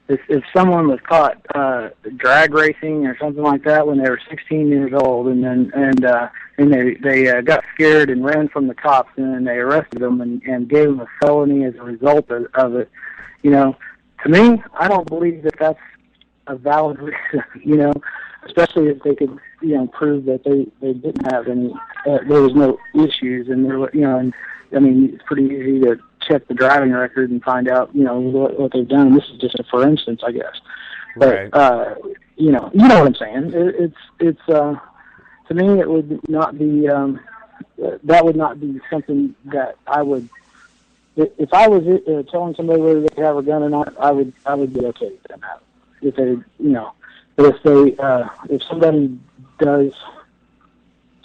if someone was caught drag racing or something like that when they were 16 years old, and they got scared and ran from the cops, and then they arrested them and gave them a felony as a result of it, to me, I don't believe that that's a valid reason, especially if they could, prove that they didn't have any, there was no issues, and there were, and I mean, it's pretty easy to check the driving record and find out, what they've done. This is just for instance, I guess. But, right. You know what I'm saying? It's to me, it would not be, that would not be something that I would, if I was telling somebody whether they could have a gun or not, I would be okay with them having it. If they, but if somebody does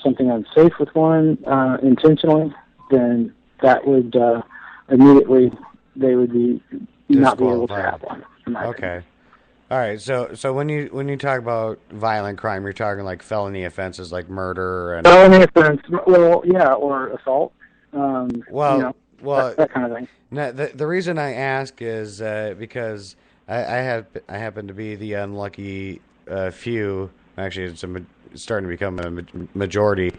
something unsafe with one intentionally, then that would immediately they would not be able to have one. Okay. All right. So when you talk about violent crime, you're talking like felony offenses like murder and felony offense. Well, yeah, or assault. That kind of thing. Now, the reason I ask is because I happen to be the unlucky few. Actually, it's starting to become a majority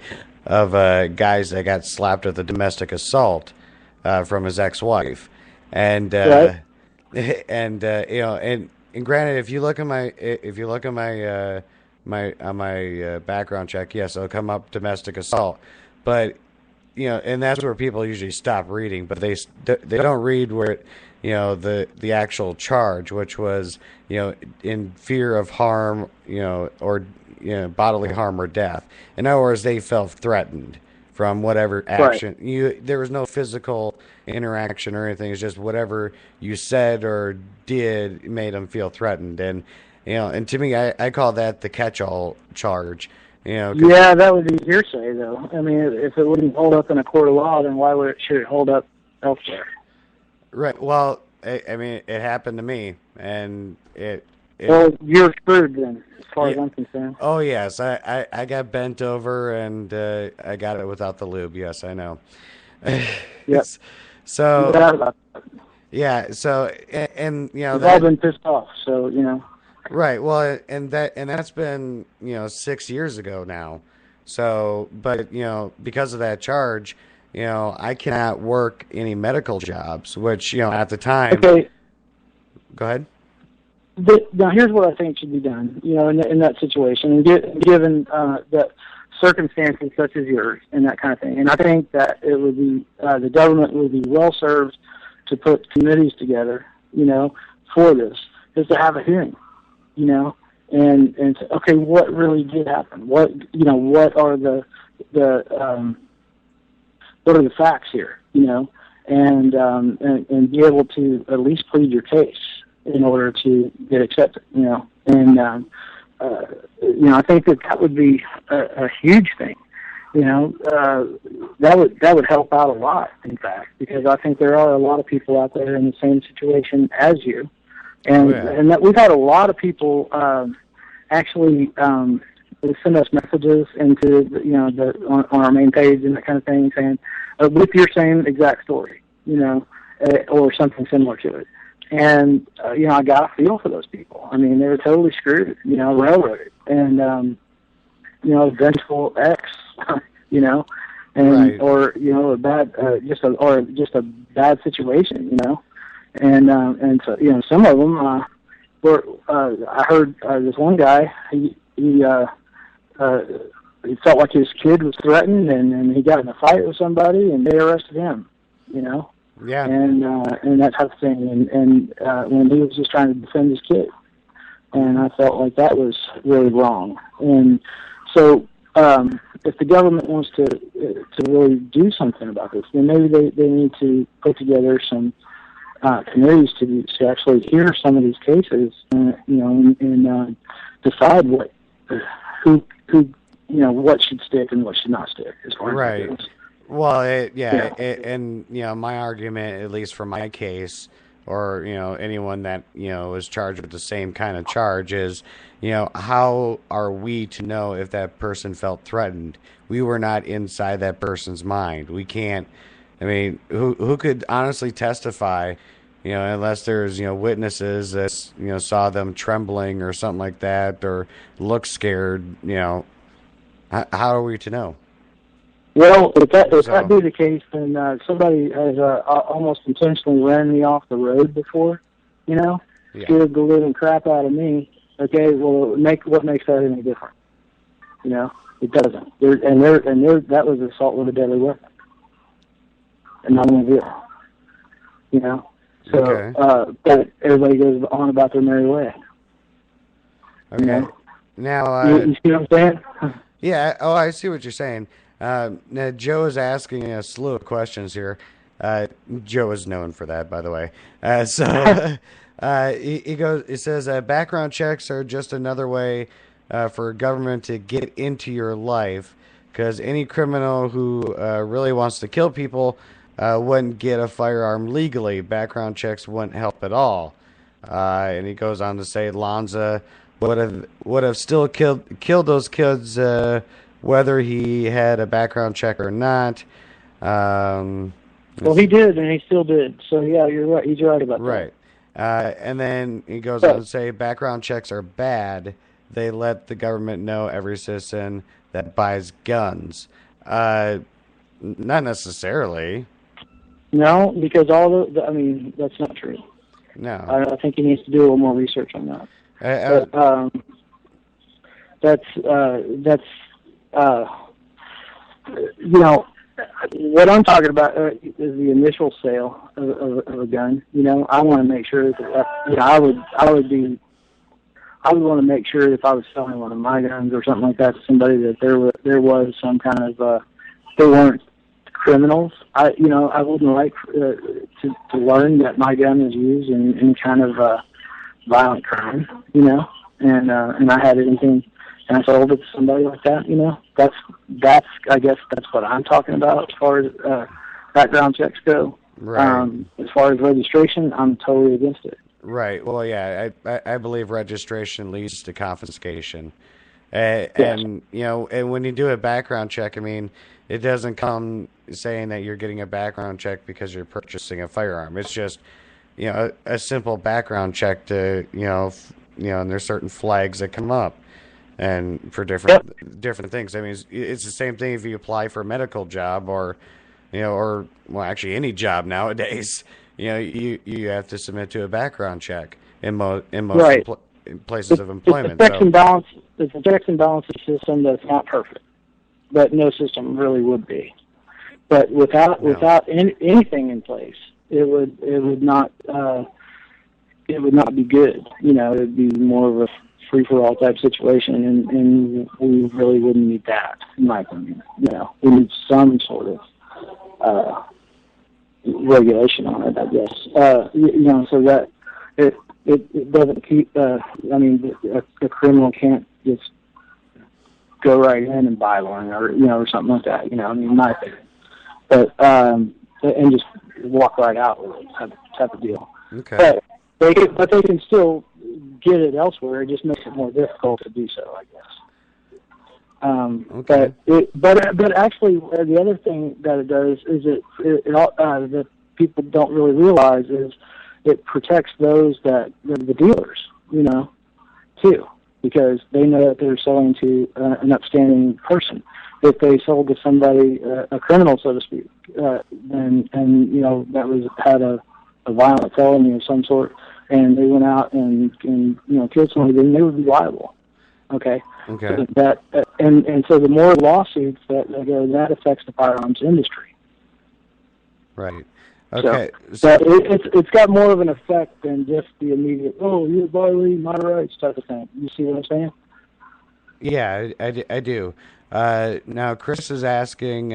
of guys that got slapped with a domestic assault from his ex-wife, and right. and granted, if you look at my background check, yes, it'll come up domestic assault, but and that's where people usually stop reading, but they don't read where the actual charge, which was in fear of harm, or bodily harm or death. In other words, they felt threatened from whatever action. Right. There was no physical interaction or anything. It's just whatever you said or did made them feel threatened. And and to me, I call that the catch-all charge. Yeah, that would be hearsay, though. I mean, if it wouldn't hold up in a court of law, then why should it hold up elsewhere? Right. Well, I mean, it happened to me, and well, you're screwed then, as far as I'm concerned. Oh, yes. I got bent over, and I got it without the lube. Yes, I know. Yes. So, yeah. So, and we've all been pissed off. So, Right. Well, and that's been 6 years ago now. So, but because of that charge, I cannot work any medical jobs, which at the time. Okay. Go ahead. Now, here's what I think should be done, in that situation, and given that circumstances such as yours and that kind of thing. And I think that it would be the government would be well served to put committees together, for this, is to have a hearing, and say, okay, what really did happen? What are the facts here, and be able to at least plead your case in order to get accepted, and I think that would be a huge thing, that would help out a lot, in fact, because I think there are a lot of people out there in the same situation as you, and and that we've had a lot of people actually send us messages into on our main page and that kind of thing, saying with your same exact story, or something similar to it. And, I got a feel for those people. I mean, they were totally screwed, railroaded. And, vengeful ex, and, right. or, a bad, just a bad situation, And so, some of them, were, I heard this one guy, he felt like his kid was threatened, and he got in a fight with somebody, and they arrested him, Yeah. And that type of thing, and when he was just trying to defend his kid, and I felt like that was really wrong. And so, if the government wants to really do something about this, then maybe they need to put together some committees to actually hear some of these cases, and decide what should stick and what should not stick as far as right. that goes. Well, and my argument, at least for my case, or anyone that is charged with the same kind of charge, is how are we to know if that person felt threatened? We were not inside that person's mind. We can't. I mean, who could honestly testify unless there's, witnesses that, saw them trembling or something like that or look scared, how are we to know? Well, if that be the case, then somebody has almost intentionally ran me off the road before, scared the living crap out of me. Okay, well, what makes that any different? It doesn't. That was assault with a deadly weapon, and not only vehicle. So, okay. But everybody goes on about their merry way. Okay. Now, you see what I'm saying? Yeah. Oh, I see what you're saying. Now Joe is asking a slew of questions here. Joe is known for that, by the way. He says, background checks are just another way for government to get into your life, because any criminal who really wants to kill people wouldn't get a firearm legally. Background checks wouldn't help at all. And he goes on to say, Lanza would have still killed those kids whether he had a background check or not. Well, he did, and he still did. So yeah, you're right. He's right about that. Right. And then he goes on to say, background checks are bad. They let the government know every citizen that buys guns. Not necessarily. No, because that's not true. No. I think he needs to do a little more research on that. What I'm talking about is the initial sale of a gun. I want to make sure that I would want to make sure if I was selling one of my guns or something like that to somebody that there was some kind of they weren't criminals. I wouldn't like to learn that my gun is used in any kind of violent crime. And I had anything. And I sold it to somebody like that, That's I guess that's what I'm talking about as far as background checks go. Right. As far as registration, I'm totally against it. Right. Well, yeah, I believe registration leads to confiscation. Yes. And when you do a background check, it doesn't come saying that you're getting a background check because you're purchasing a firearm. It's just, a simple background check to, and there's certain flags that come up. And for different things. It's the same thing if you apply for a medical job or actually any job nowadays. You have to submit to a background check in most right. Places of employment. It's a checks and balances system that's not perfect, but no system really would be. But without anything in place, it would not be good. It would be more of a free-for-all type situation, and we really wouldn't need that, in my opinion. We need some sort of regulation on it, I guess. So that it doesn't keep. A criminal can't just go right in and buy one, or something like that. In my opinion, but and just walk right out with it, type of deal. Okay. But they can still get it elsewhere. It just makes it more difficult to do so, I guess. Okay. But actually, the other thing that it does is that people don't really realize is it protects those that the dealers, too, because they know that they're selling to an upstanding person. If they sold to somebody, a criminal, so to speak, and that had a violent felony of some sort, and they went out and killed somebody, then they would be liable. Okay. Okay. So and so the more lawsuits that affects the firearms industry. Right. Okay. So it's got more of an effect than just the immediate, you're violating my rights type of thing. You see what I'm saying? Yeah, I do. Now Chris is asking,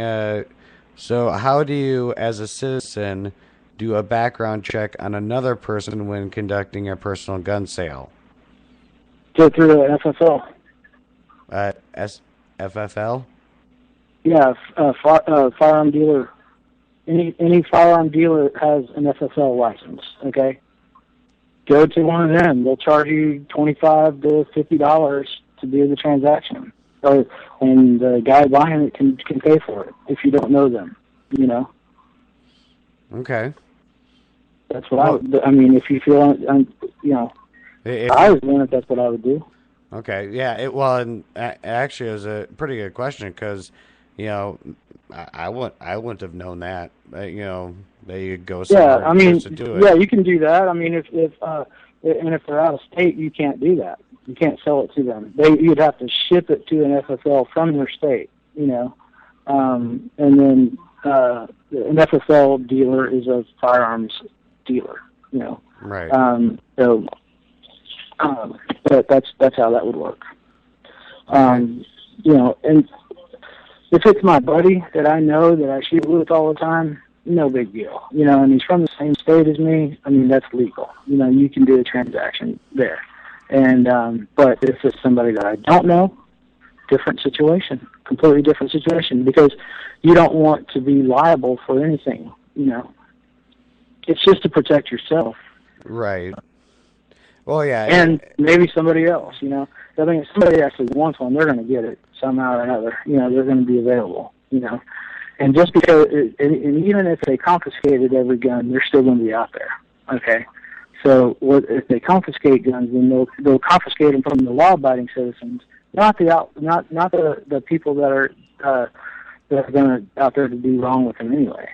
so how do you, as a citizen, do a background check on another person when conducting a personal gun sale? Go through the FFL. FFL? Yeah, firearm dealer. Any firearm dealer has an FFL license. Okay. Go to one of them. They'll charge you $25 to $50 to do the transaction, and the guy buying it can pay for it if you don't know them. Okay. That's what I would. I mean, if you feel, you know, if I was doing it, that's what I would do. Okay, yeah. Well, and actually, it was a pretty good question because, you know, I wouldn't have known that. You know, that you go somewhere Yeah, I mean, just to do it. yeah, you can do that. I mean, if they're out of state, you can't do that. You can't sell it to them. You'd have to ship it to an FFL from their state. You know, and then an FFL dealer is a firearms dealer. You know, Right. But that's how that would work. You know, and if it's my buddy that I know that I shoot with all the time, no big deal. You know, and he's from the same state as me. I mean, that's legal. You know, you can do a transaction there. And but if it's somebody that I don't know, different situation, completely different situation, because you don't want to be liable for anything. You know, it's just to protect yourself. Right. Well, yeah. And maybe somebody else, you know. I mean, if somebody actually wants one, they're going to get it somehow or another. You know, they're going to be available, you know. And just because, and even if they confiscated every gun, they're still going to be out there, okay? So if they confiscate guns, then they'll confiscate them from the law-abiding citizens, not the people that are going to out there to do wrong with them anyway.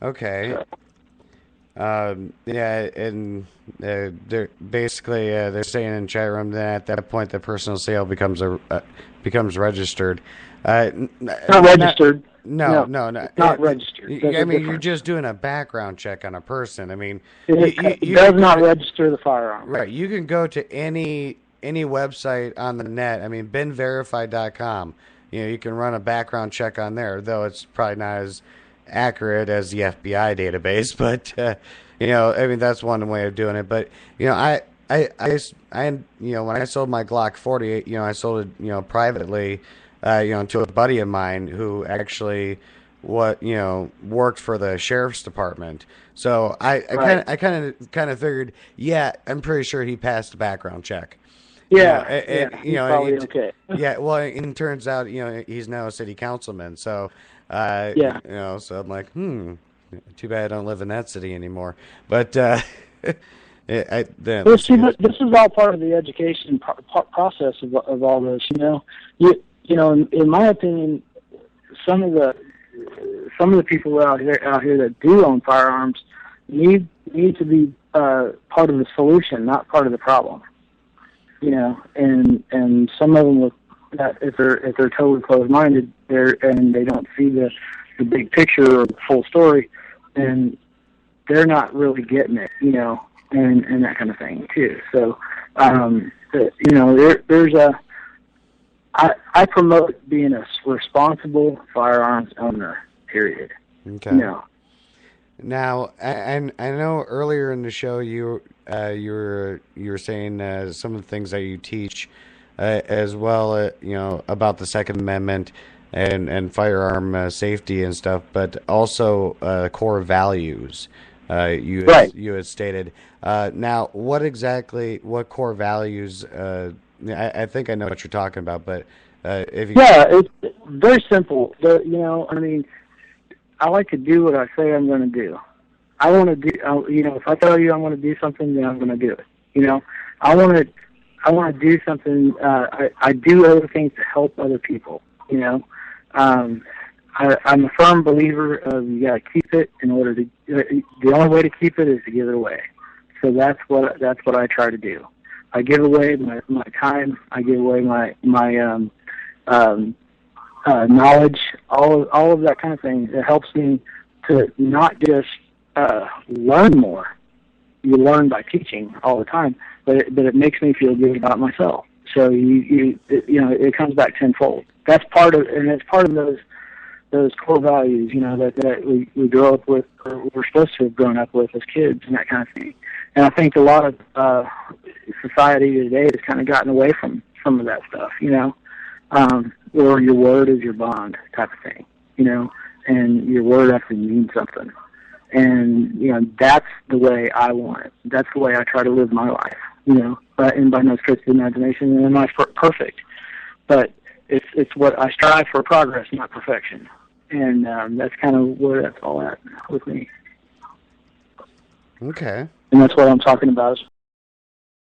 Okay. So. Yeah, and they're basically they're saying in chat room that at that point the personal sale becomes registered. Not registered. No. Not registered. I mean, you're just doing a background check on a person. I mean, it does not register the firearm. Right. You can go to any website on the net. I mean, benverified.com. You know, you can run a background check on there, though it's probably not as accurate as the FBI database, but you know, I mean, that's one way of doing it. But you know, I you know, when I sold my Glock 40, you know, I sold it, you know, privately, you know, to a buddy of mine who actually worked for the sheriff's department. So I kind of figured, yeah, I'm pretty sure he passed the background check. Yeah, you know, probably okay. Yeah, well, it turns out, you know, he's now a city councilman. So, you know, so I'm like, too bad I don't live in that city anymore. But this is all part of the education process of all this. You know, you know, in my opinion, some of the people out here that do own firearms need to be part of the solution, not part of the problem. You know, and some of them look that if they're totally closed-minded, and they don't see the big picture or the full story, and they're not really getting it. You know, and that kind of thing too. So, you know, there's I promote being a responsible firearms owner. Period. Okay. You know. Now, I know earlier in the show you were saying some of the things that you teach, as well, you know, about the Second Amendment and firearm safety and stuff, but also core values. You had stated. Now, what core values? I think I know what you're talking about, but if you it's very simple. You know, I mean, I like to do what I say I'm going to do. I want to do, you know, if I tell you I'm going to do something, then I'm going to do it. You know, I want to do something. I do other things to help other people. You know, I'm a firm believer of you got to keep it in order to. The only way to keep it is to give it away. So that's what I try to do. I give away my time. I give away my knowledge, all of that kind of thing. It helps me to not just learn more. You learn by teaching all the time, but it makes me feel good about myself. So you know, it comes back tenfold. That's part of, and it's part of those core values, you know, that we grow up with, or we're supposed to have grown up with as kids, and that kind of thing. And I think a lot of society today has kind of gotten away from some of that stuff, you know. Or your word is your bond type of thing, you know, and your word actually means something. And, you know, that's the way I want it. That's the way I try to live my life, you know, and by no stretch of the imagination, and life's perfect. But it's what I strive for, progress, not perfection. And that's kind of where that's all at with me. Okay. And that's what I'm talking about.